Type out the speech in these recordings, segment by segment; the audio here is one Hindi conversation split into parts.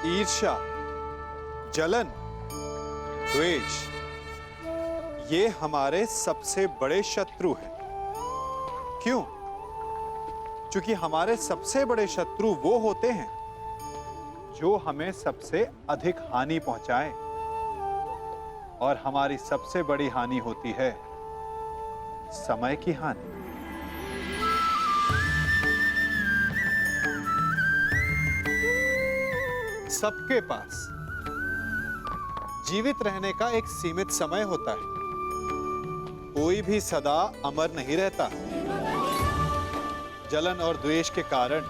ईर्ष्या, जलन, द्वेष, ये हमारे सबसे बड़े शत्रु हैं। क्यों? क्योंकि हमारे सबसे बड़े शत्रु वो होते हैं जो हमें सबसे अधिक हानि पहुंचाए, और हमारी सबसे बड़ी हानि होती है समय की हानि। सबके पास जीवित रहने का एक सीमित समय होता है। कोई भी सदा अमर नहीं रहता। जलन और द्वेष के कारण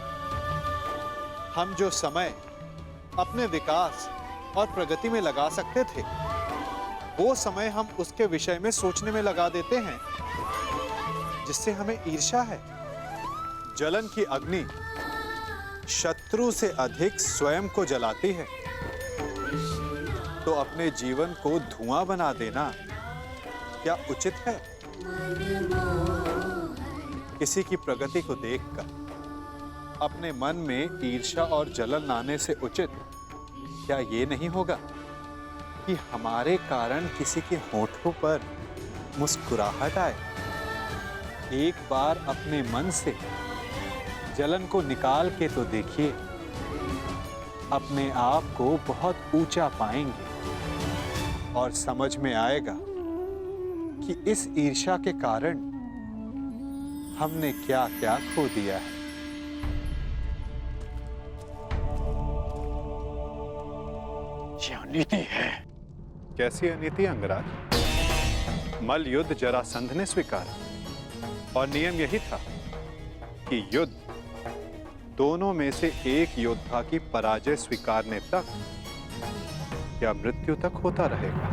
हम जो समय अपने विकास और प्रगति में लगा सकते थे, वो समय हम उसके विषय में सोचने में लगा देते हैं जिससे हमें ईर्ष्या है। जलन की अग्नि शत्रु से अधिक स्वयं को जलाती है, तो अपने जीवन को धुआं बना देना क्या उचित है? किसी की प्रगति को देखकर अपने मन में ईर्ष्या और जलन लाने से उचित क्या ये नहीं होगा कि हमारे कारण किसी के होठों पर मुस्कुराहट आए? एक बार अपने मन से जलन को निकाल के तो देखिए, अपने आप को बहुत ऊंचा पाएंगे और समझ में आएगा कि इस ईर्ष्या के कारण हमने क्या क्या खो दिया है। ये अनीति है। कैसी अनीति अंगराज? मल्ल युद्ध जरासंध ने स्वीकारा, और नियम यही था कि युद्ध दोनों में से एक योद्धा की पराजय स्वीकारने तक या मृत्यु तक होता रहेगा।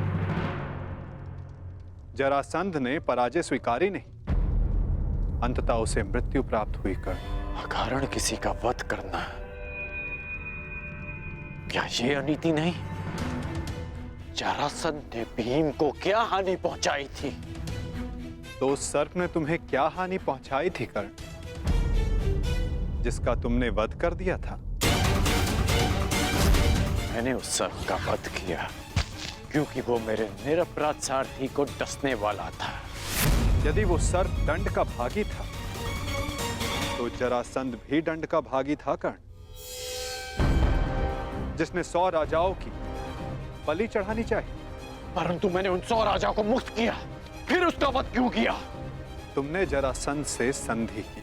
जरासंध ने पराजय स्वीकारी नहीं, अंततः उसे मृत्यु प्राप्त हुई। कर अकारण किसी का वध करना, क्या ये अनीति नहीं? जरासंध ने भीम को क्या हानि पहुंचाई थी? तो उस सर्प ने तुम्हें क्या हानि पहुंचाई थी कर्ण, जिसका तुमने वध कर दिया था? मैंने उस सर्प का वध किया क्योंकि वो मेरे निरपराध सारथी को डसने वाला था। यदि वो सर्प दंड का भागी था, तो जरासंध भी दंड का भागी था कर्ण, जिसने 100 राजाओं की बलि चढ़ानी चाहिए। परंतु मैंने उन 100 राजाओं को मुक्त किया, फिर उसका वध क्यों किया? तुमने जरासंध से संधि की,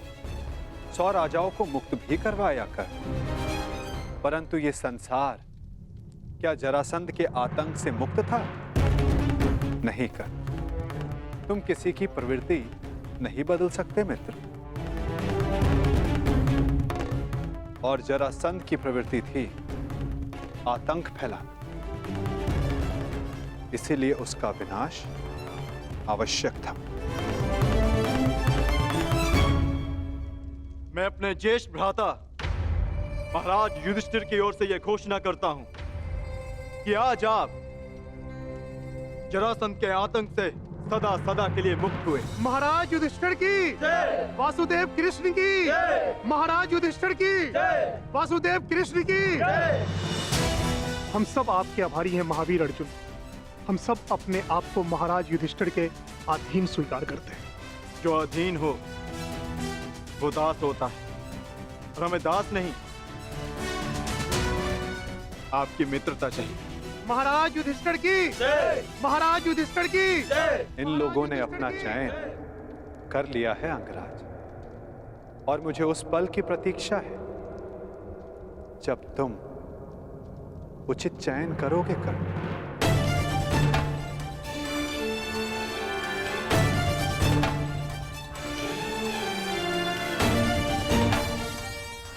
100 राजाओं को मुक्त भी करवाया कर, परंतु ये संसार क्या जरासंध के आतंक से मुक्त था? नहीं कर। तुम किसी की प्रवृत्ति नहीं बदल सकते मित्र, और जरासंध की प्रवृत्ति थी आतंक फैलाना, इसीलिए उसका विनाश आवश्यक था। मैं अपने ज्येष्ठ भ्राता महाराज युधिष्ठिर की ओर से यह घोषणा करता हूं कि आज आप जरासंध के आतंक से सदा सदा के लिए मुक्त हुए। महाराज युधिष्ठिर की जय, वासुदेव कृष्ण की जय, महाराज युधिष्ठिर की जय, वासुदेव कृष्ण की जय। हम सब आपके आभारी हैं महावीर अर्जुन। हम सब अपने आप को महाराज युधिष्ठिर के अधीन स्वीकार करते हैं। जो अधीन हो वो दास होता है, और हमें दास नहीं, आपकी मित्रता चाहिए। महाराज युधिष्ठिर की जय, महाराज युधिष्ठिर की जय। इन लोगों ने अपना चयन कर लिया है अंगराज, और मुझे उस पल की प्रतीक्षा है जब तुम उचित चयन करोगे कर्ण।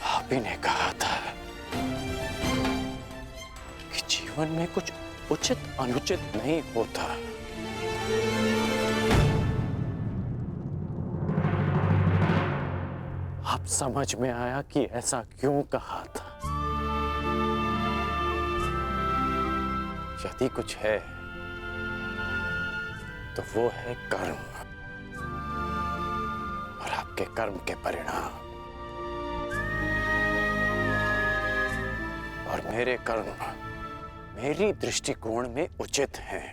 आप ही ने कहा था कि जीवन में कुछ उचित अनुचित नहीं होता। अब समझ में आया कि ऐसा क्यों कहा था। यदि कुछ है तो वो है कर्म, और आपके कर्म के परिणाम। और मेरे कर्म मेरी दृष्टिकोण में उचित हैं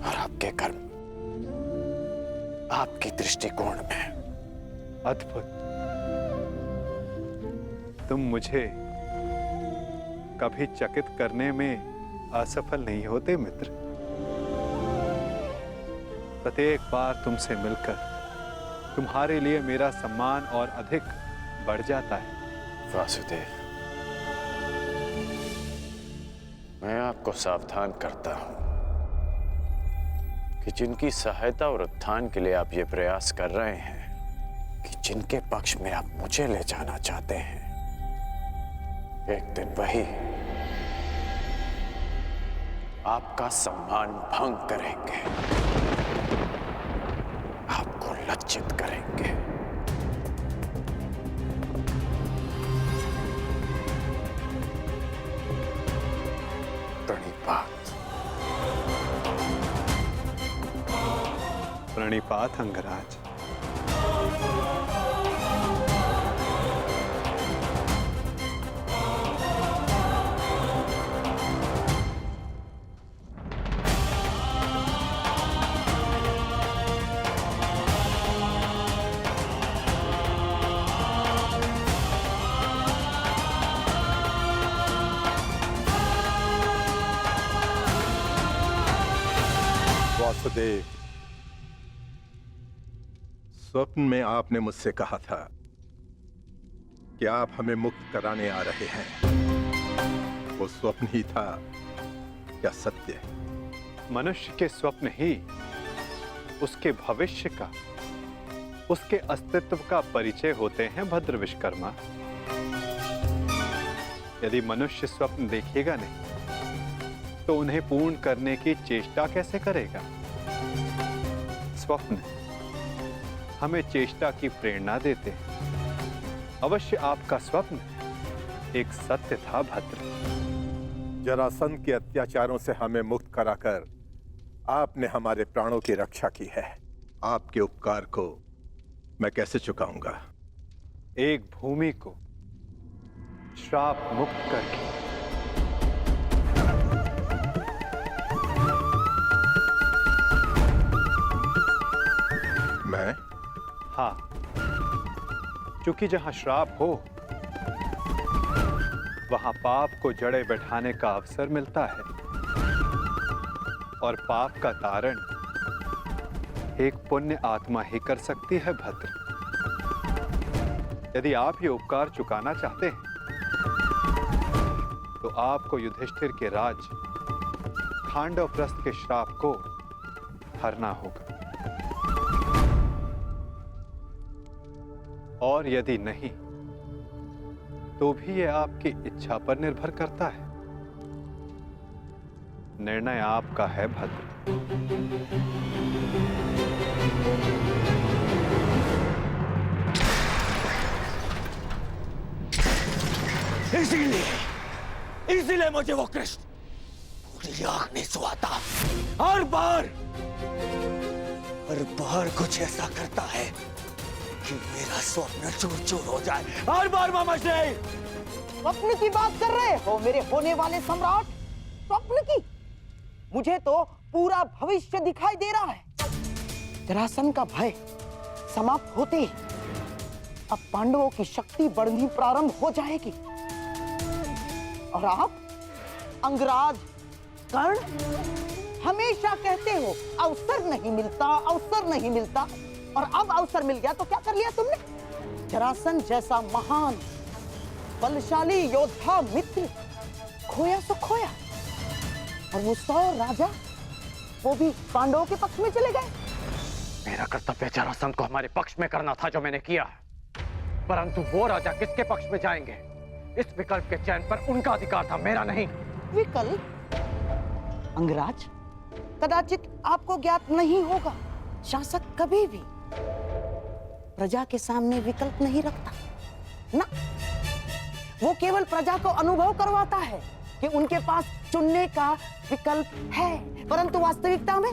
और आपके कर्म आपकी दृष्टिकोण में। अद्भुत। तुम मुझे कभी चकित करने में असफल नहीं होते मित्र। प्रत्येक बार तुमसे मिलकर तुम्हारे लिए मेरा सम्मान और अधिक बढ़ जाता है। वासुदेव, मैं आपको सावधान करता हूं कि जिनकी सहायता और उत्थान के लिए आप ये प्रयास कर रहे हैं, कि जिनके पक्ष में आप मुझे ले जाना चाहते हैं, एक दिन वही आपका सम्मान भंग करेंगे, आपको लज्जित करेंगे। प्रणिपात। प्रणिपात अंगराज। वासुदेव, स्वप्न में आपने मुझसे कहा था कि आप हमें मुक्त कराने आ रहे हैं। वो स्वप्न ही था या सत्य? मनुष्य के स्वप्न ही उसके भविष्य का, उसके अस्तित्व का परिचय होते हैं भद्र विश्वकर्मा। यदि मनुष्य स्वप्न देखेगा नहीं तो उन्हें पूर्ण करने की चेष्टा कैसे करेगा? स्वप्न हमें चेष्टा की प्रेरणा देते हैं। अवश्य आपका स्वप्न एक सत्य था भद्र। जरासंध के अत्याचारों से हमें मुक्त कराकर आपने हमारे प्राणों की रक्षा की है। आपके उपकार को मैं कैसे चुकाऊंगा? एक भूमि को श्राप मुक्त करके मैं? हाँ, क्योंकि जहां श्राप हो वहां पाप को जड़े बैठाने का अवसर मिलता है और पाप का तारण एक पुण्य आत्मा ही कर सकती है भद्र। यदि आप ये उपकार चुकाना चाहते हैं तो आपको युधिष्ठिर के राज खांडवप्रस्थ के श्राप को हरना होगा, और यदि नहीं तो भी यह आपकी इच्छा पर निर्भर करता है। निर्णय आपका है भद्र। इसीलिए मुझे वो कृष्ण पूरी आग नहीं सुहाता। हर बार कुछ ऐसा करता है कि मेरा स्वप्न चूर चूर हो जाए। हर बार मामा जी। स्वप्न की बात कर रहे हो मेरे होने वाले सम्राट? स्वप्न की? मुझे तो पूरा भविष्य दिखाई दे रहा है। जरासंध का भय समाप्त होते ही अब पांडवों की शक्ति बढ़नी प्रारंभ हो जाएगी और आप अंगराज कर्ण हमेशा कहते हो अवसर नहीं मिलता, अवसर नहीं मिलता, और अब अवसर मिल गया तो क्या कर लिया तुमने? जरासंध जैसा महान बलशाली योद्धा मित्र खोया सो खोया, और वो 100 राजा वो भी पांडवों के पक्ष में चले गए। मेरा कर्तव्य जरासंध को हमारे पक्ष में करना था जो मैंने किया, परंतु वो राजा किसके पक्ष में जाएंगे इस विकल्प के चयन पर उनका अधिकार था, मेरा नहीं। विकल्प? अंगराज, कदाचित आपको ज्ञात नहीं होगा, शासक कभी भी प्रजा के सामने विकल्प नहीं रखता ना। वो केवल प्रजा को अनुभव करवाता है कि उनके पास चुनने का विकल्प है, परंतु वास्तविकता में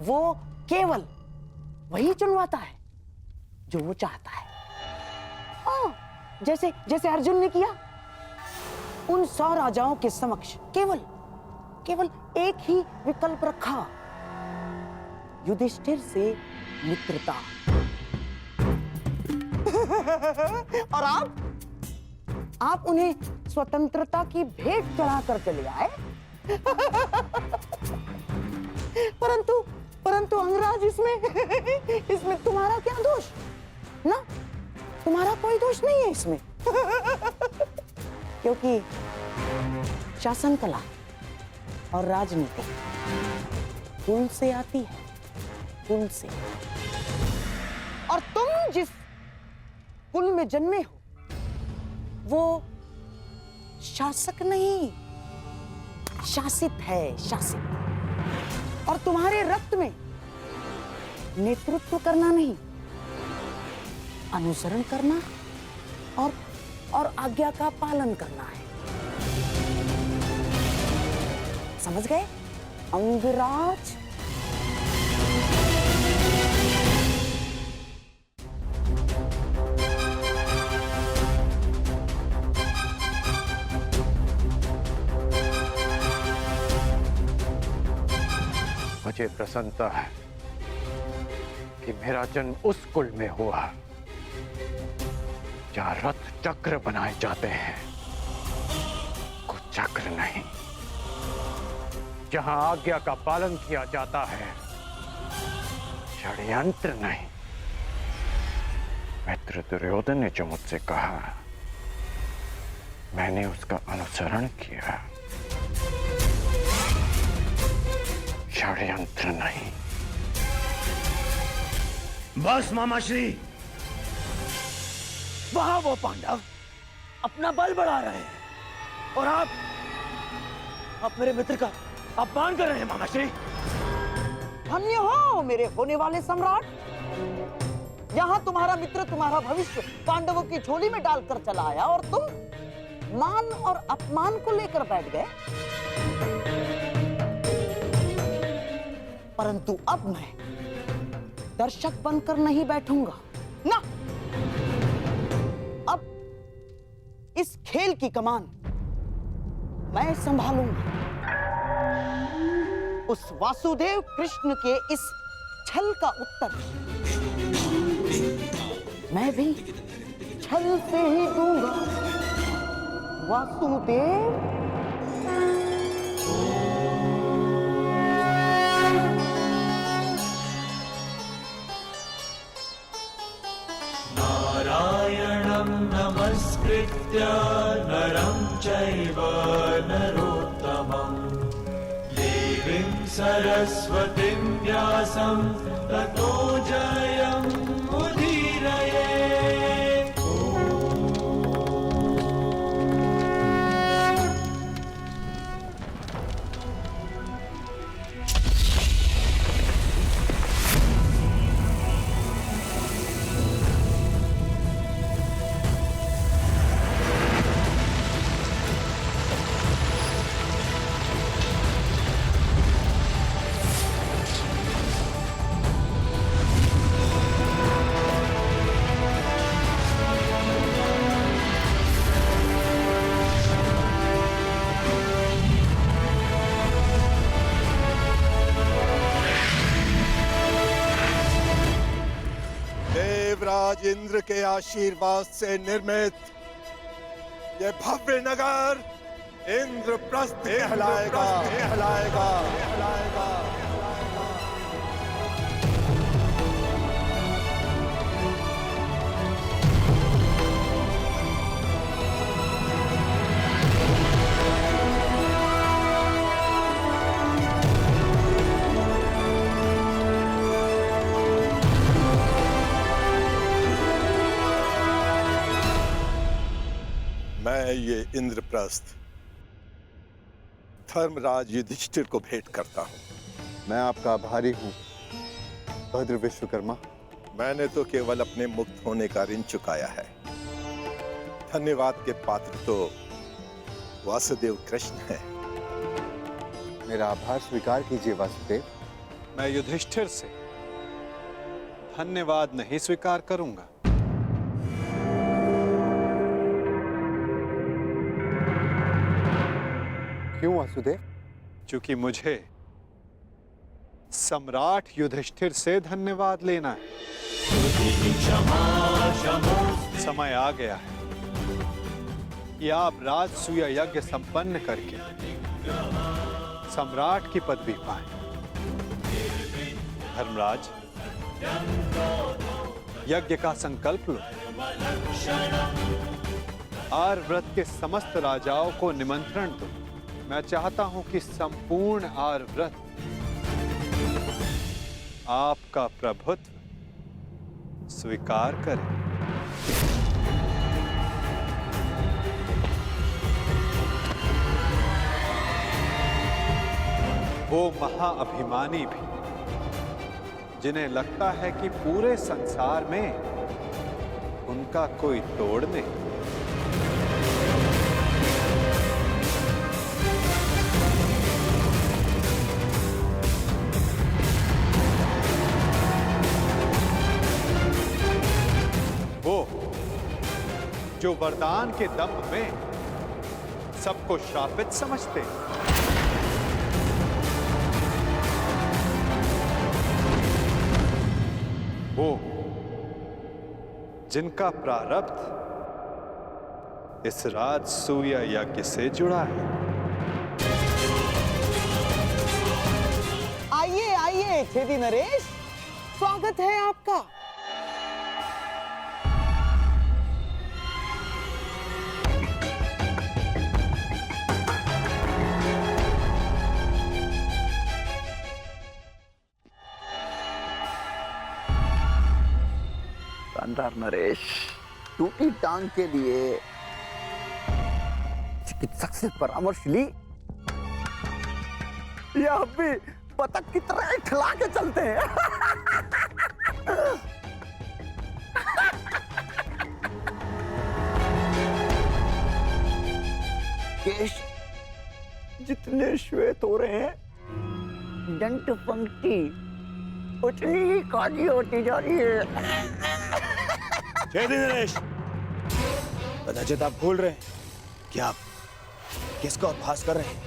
वो केवल वही चुनवाता है जो वो चाहता है। जैसे जैसे अर्जुन ने किया। उन 100 राजाओं के समक्ष केवल एक ही विकल्प रखा, युधिष्ठिर से मित्रता। और आप उन्हें स्वतंत्रता की भेंट चढ़ाकर चले आए। परंतु अंगराज, इसमें तुम्हारा क्या दोष? ना, तुम्हारा कोई दोष नहीं है इसमें। क्योंकि शासन कला और राजनीति कुल से आती है, कुल से। और तुम जिस कुल में जन्मे हो वो शासक नहीं, शासित है, शासित। और तुम्हारे रक्त में नेतृत्व करना नहीं, अनुसरण करना और आज्ञा का पालन करना है। समझ गए अंगराज? मुझे प्रसन्नता है कि मेरा जन्म उस कुल में हुआ जहां रथ चक्र बनाए जाते हैं, कुछ चक्र नहीं। जहां आज्ञा का पालन किया जाता है, षड्यंत्र नहीं। मित्र दुर्योधन ने जो मुझसे कहा, मैंने उसका अनुसरण किया, षड्यंत्र नहीं। बस मामाश्री, वहां वो पांडव अपना बल बढ़ा रहे हैं और आप मेरे मित्र का अपमान कर रहे हैं मामाश्री। धन्य हो मेरे होने वाले सम्राट। यहां तुम्हारा मित्र तुम्हारा भविष्य पांडवों की झोली में डालकर चला आया और तुम मान और अपमान को लेकर बैठ गए। परंतु अब मैं दर्शक बनकर नहीं बैठूंगा ना। अब इस खेल की कमान मैं संभालूंगा। उस वासुदेव कृष्ण के इस छल का उत्तर मैं भी छल से ही दूंगा। वासुदेव, नारायणं नमस्कृत्य नरं चैव नरोत्तमं देवीं सरस्वतीं व्यासं ततो जयं मुदीरये। देवराज इंद्र के आशीर्वाद से निर्मित ये भव्य नगर इंद्रप्रस्थ कहलाएगा। मैं ये इंद्रप्रस्थ धर्मराज युधिष्ठिर को भेंट करता हूं। मैं आपका आभारी हूं भद्र विश्वकर्मा। मैंने तो केवल अपने मुक्त होने का ऋण चुकाया है। धन्यवाद के पात्र तो वासुदेव कृष्ण हैं। मेरा आभार स्वीकार कीजिए वासुदेव। मैं युधिष्ठिर से धन्यवाद नहीं स्वीकार करूंगा। क्यों वासुदेव? क्योंकि मुझे सम्राट युधिष्ठिर से धन्यवाद लेना है। समय आ गया है कि आप राजसूय यज्ञ संपन्न करके सम्राट की पदवी पाएं। धर्मराज, यज्ञ का संकल्प लो। आर्यव्रत के समस्त राजाओं को निमंत्रण दो। मैं चाहता हूं कि संपूर्ण आर्यव्रत आपका प्रभुत्व स्वीकार करे। वो महाअभिमानी भी जिन्हें लगता है कि पूरे संसार में उनका कोई तोड़ नहीं। वो जो वरदान के दम में सबको श्रापित समझते हैं। वो जिनका प्रारब्ध इस राजसूय यज्ञ से जुड़ा है। आइए आइए छेदी नरेश, स्वागत है आपका। शानदार नरेश, टूटी टांग के लिए चिकित्सक से परामर्श ली या अब भी बतख की तरह खिला के चलते हैं? केश जितने श्वेत हो रहे हैं, दंत पंक्ति उतनी ही काली होती जा रही है। छेदी नरेश, कदाचित आप भूल रहे हैं कि आप किसका उपहास कर रहे हैं।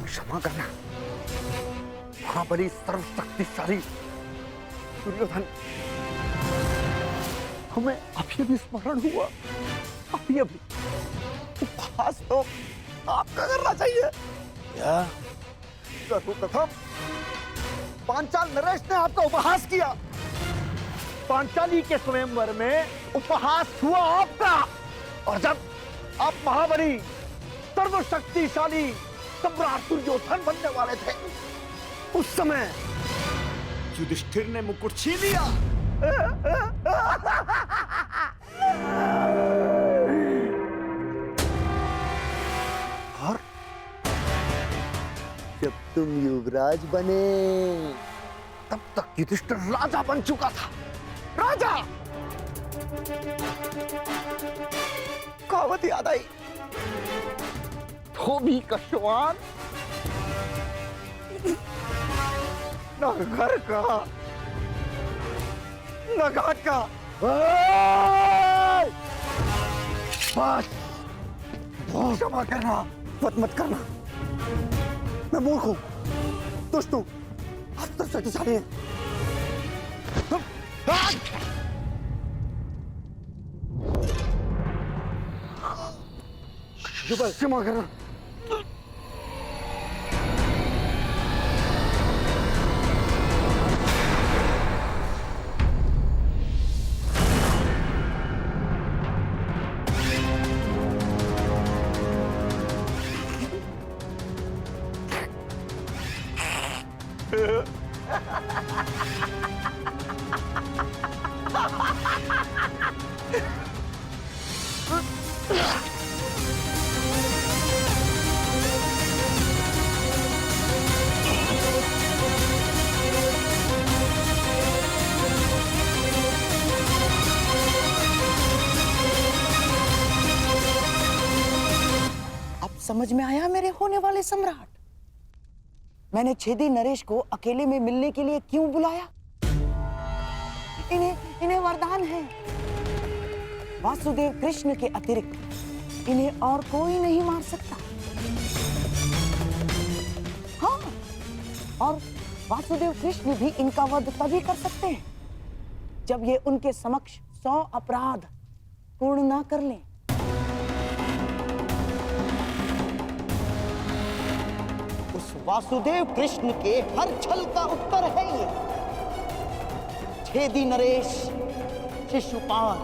क्षमा करना महाबली सर्वशक्तिशाली दुर्योधन, हमें अभी भी स्मरण हुआ। अभी उपहास तो आपका करना चाहिए। क्या सर्वप्रथम पांचाल नरेश ने आपका उपहास किया। पांचाली के स्वयंवर में उपहास हुआ आपका, और जब आप महाबली सर्वशक्तिशाली सम्राट दुर्योधन बनने वाले थे, उस समय युधिष्ठिर ने मुकुट छीन लिया। और जब तुम युवराज बने, तब तक युधिष्ठिर राजा बन चुका था। राजा! कहावत याद आई, धोबी का श्वान न घर का न घाट का। बस क्षमा करना, मत करना। मैं मूर्ख हूं, दुष्ट हूं, आप तो शक्तिशाली हैं। क्षमा करना। समझ में आया मेरे होने वाले सम्राट? मैंने छेदी नरेश को अकेले में मिलने के लिए क्यों बुलाया? इन्हें वरदान है। वासुदेव कृष्ण के अतिरिक्त इन्हें और कोई नहीं मार सकता। हाँ, और वासुदेव कृष्ण भी इनका वध तभी कर सकते हैं जब ये उनके समक्ष 100 अपराध पूर्ण ना कर लें। उस वासुदेव कृष्ण के हर छल का उत्तर है ये। छेदी नरेश शिशुपाल।